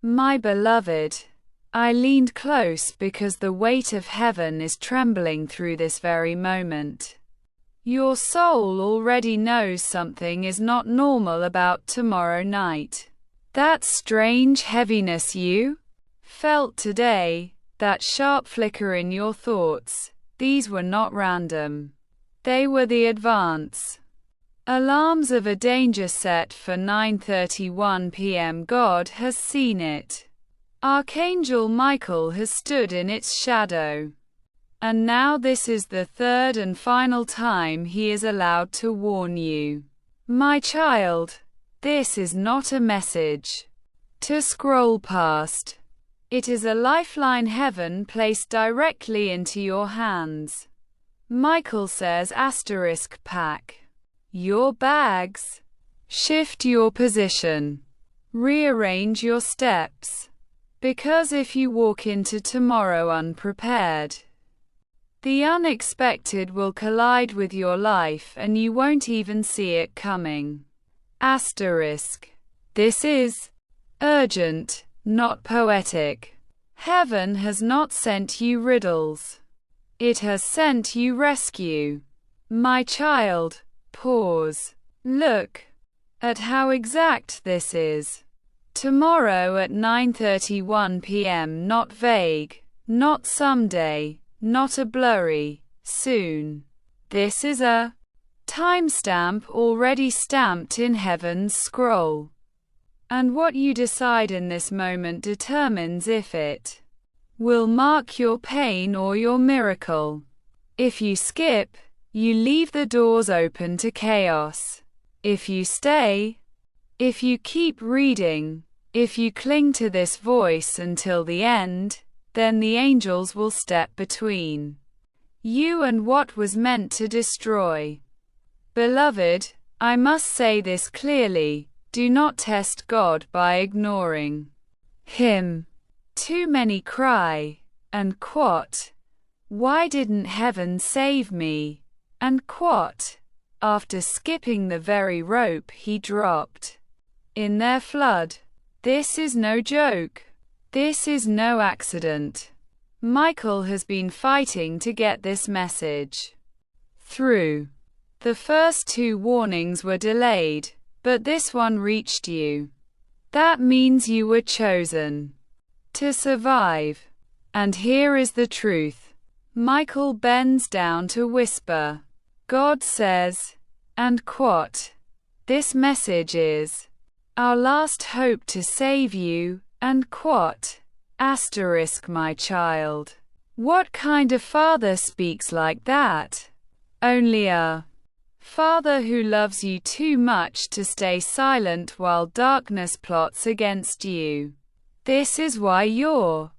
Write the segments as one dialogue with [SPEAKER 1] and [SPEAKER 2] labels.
[SPEAKER 1] My beloved, I leaned close because the weight of heaven is trembling through this very moment. Your soul already knows something is not normal about tomorrow night. That strange heaviness you felt today, that sharp flicker in your thoughts, these were not random. They were the advance alarms of a danger set for 9:31 p.m. God has seen it. Archangel Michael has stood in its shadow. And now this is the third and final time he is allowed to warn you. My child, this is not a message to scroll past. It is a lifeline heaven placed directly into your hands. Michael says pack your bags, shift your position, rearrange your steps. Because if you walk into tomorrow unprepared, the unexpected will collide with your life and you won't even see it coming. This is urgent, not poetic. Heaven has not sent you riddles. It has sent you rescue. My child, pause. Look at how exact this is. Tomorrow at 9:31 p.m. Not vague, not someday, not a blurry, soon. This is a timestamp already stamped in heaven's scroll. And what you decide in this moment determines if it will mark your pain or your miracle. If you skip, you leave the doors open to chaos. If you stay, if you keep reading, if you cling to this voice until the end, then the angels will step between you and what was meant to destroy. Beloved, I must say this clearly, do not test God by ignoring Him. Too many cry, and quote, "Why didn't heaven save me?" And quote, after skipping the very rope He dropped in their flood. This is no joke. This is no accident. Michael has been fighting to get this message through. The first two warnings were delayed, but this one reached you. That means you were chosen to survive. And here is the truth. Michael bends down to whisper. God says, and quote, "This message is our last hope to save you," and quote, my child. What kind of father speaks like that? Only a father who loves you too much to stay silent while darkness plots against you. This is why your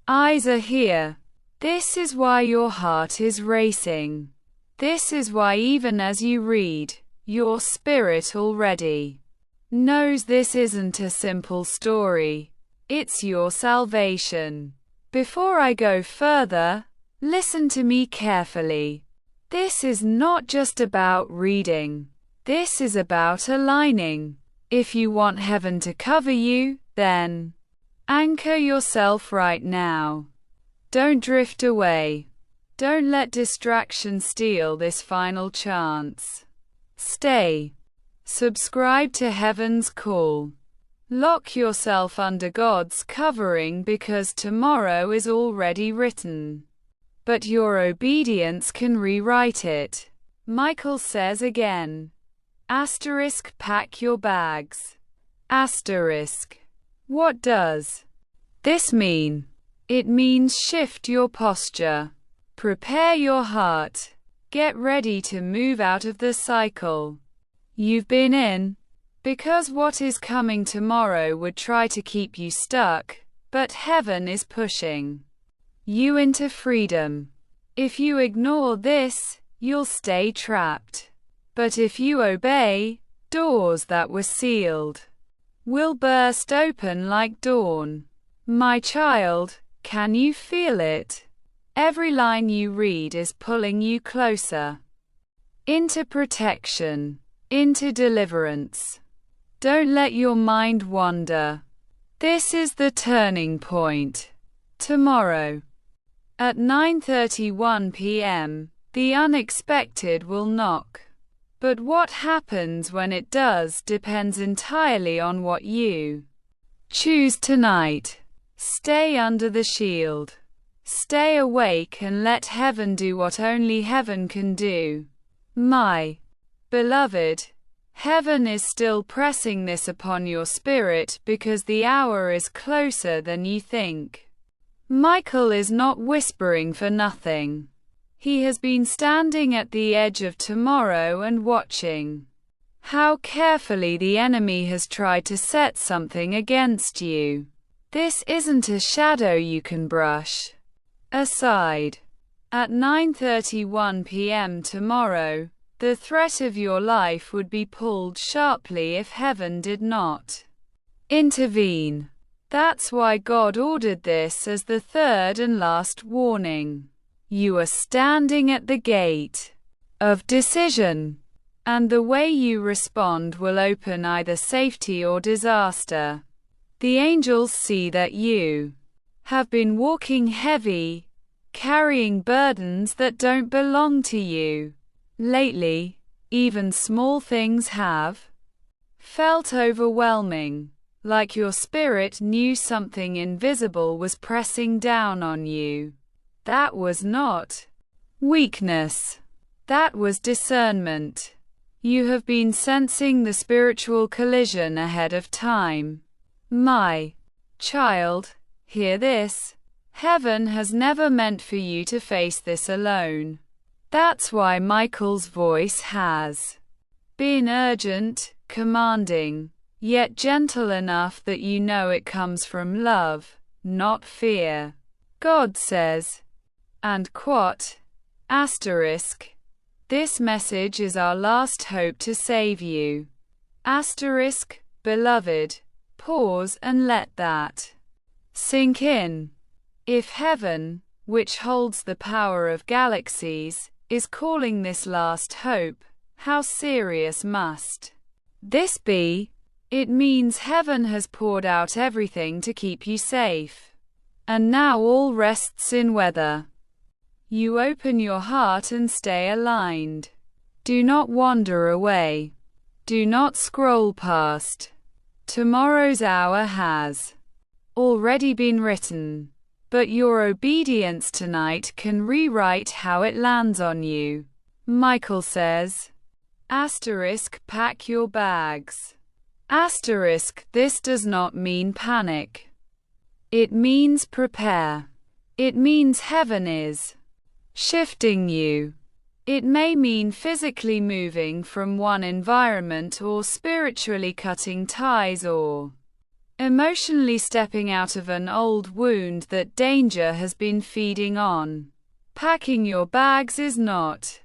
[SPEAKER 1] eyes are here. This is why your heart is racing. This is why even as you read, your spirit already knows this isn't a simple story. It's your salvation. Before I go further, listen to me carefully. This is not just about reading. This is about aligning. If you want heaven to cover you, then anchor yourself right now. Don't drift away. Don't let distraction steal this final chance. Stay. Subscribe to Heaven's Call. Lock yourself under God's covering because tomorrow is already written. But your obedience can rewrite it. Michael says again. Pack your bags. What does this mean? It means shift your posture. Prepare your heart. Get ready to move out of the cycle you've been in. Because what is coming tomorrow would try to keep you stuck, but heaven is pushing you into freedom. If you ignore this, you'll stay trapped. But if you obey, doors that were sealed will burst open like dawn. My child, can you feel it? Every line you read is pulling you closer into protection, into deliverance. Don't let your mind wander. This is the turning point. Tomorrow, at 9:31 p.m., the unexpected will knock. But what happens when it does depends entirely on what you choose tonight. Stay under the shield. Stay awake and let heaven do what only heaven can do. My beloved, heaven is still pressing this upon your spirit because the hour is closer than you think. Michael is not whispering for nothing. He has been standing at the edge of tomorrow and watching how carefully the enemy has tried to set something against you. This isn't a shadow you can brush aside. At 9:31 p.m. tomorrow, the threat of your life would be pulled sharply if heaven did not intervene. That's why God ordered this as the third and last warning. You are standing at the gate of decision, and the way you respond will open either safety or disaster. The angels see that you have been walking heavy, carrying burdens that don't belong to you. Lately, even small things have felt overwhelming, like your spirit knew something invisible was pressing down on you. That was not weakness. That was discernment. You have been sensing the spiritual collision ahead of time. My child, hear this. Heaven has never meant for you to face this alone. That's why Michael's voice has been urgent, commanding, yet gentle enough that you know it comes from love, not fear. God says, and quote, asterisk, this message is our last hope to save you. Asterisk, beloved, pause and let that sink in. If heaven, which holds the power of galaxies, is calling this last hope, how serious must this be? It means heaven has poured out everything to keep you safe. And now all rests in whether you open your heart and stay aligned. Do not wander away. Do not scroll past. Tomorrow's hour has already been written, but your obedience tonight can rewrite how it lands on you. Michael says, asterisk, pack your bags. Asterisk, this does not mean panic. It means prepare. It means heaven is shifting you. It may mean physically moving from one environment or spiritually cutting ties or emotionally stepping out of an old wound that danger has been feeding on. Packing your bags is not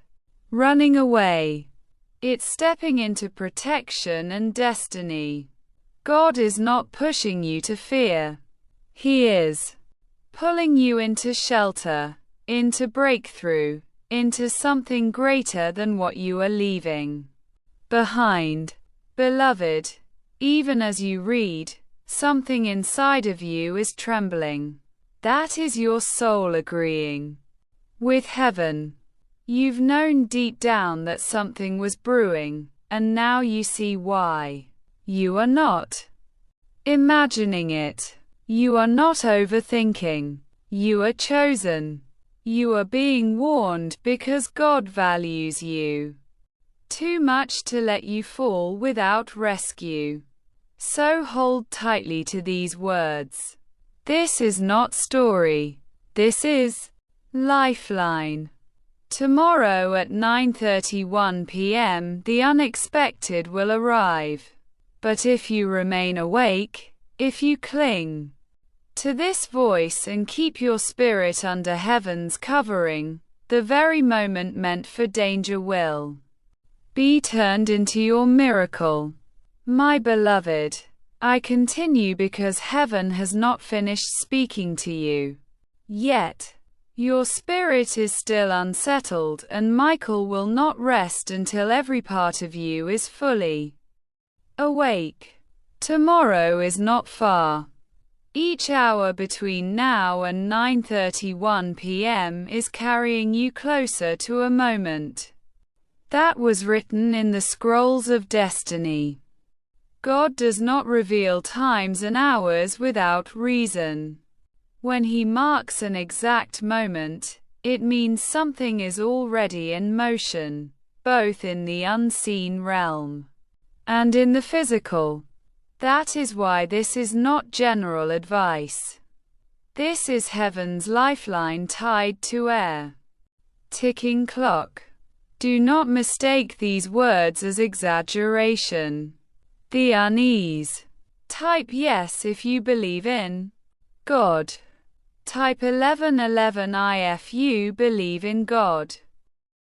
[SPEAKER 1] running away. It's stepping into protection and destiny. God is not pushing you to fear. He is pulling you into shelter, into breakthrough, into something greater than what you are leaving behind. Beloved, even as you read, something inside of you is trembling. That is your soul agreeing with heaven. You've known deep down that something was brewing, and now you see why. You are not imagining it. You are not overthinking. You are chosen. You are being warned because God values you too much to let you fall without rescue. So hold tightly to these words. This is not story. This is lifeline. Tomorrow at 9:31 p.m. the unexpected will arrive. But if you remain awake, if you cling to this voice and keep your spirit under heaven's covering, the very moment meant for danger will be turned into your miracle. My beloved, I continue because heaven has not finished speaking to you yet. Your spirit is still unsettled, and Michael will not rest until every part of you is fully awake. Tomorrow is not far. Each hour between now and 9:31 p.m. is carrying you closer to a moment that was written in the scrolls of destiny. God does not reveal times and hours without reason. When He marks an exact moment, it means something is already in motion, both in the unseen realm and in the physical. That is why this is not general advice. This is heaven's lifeline tied to air. Ticking clock. Do not mistake these words as exaggeration. The unease. Type yes if you believe in God. Type 1111 if you believe in God.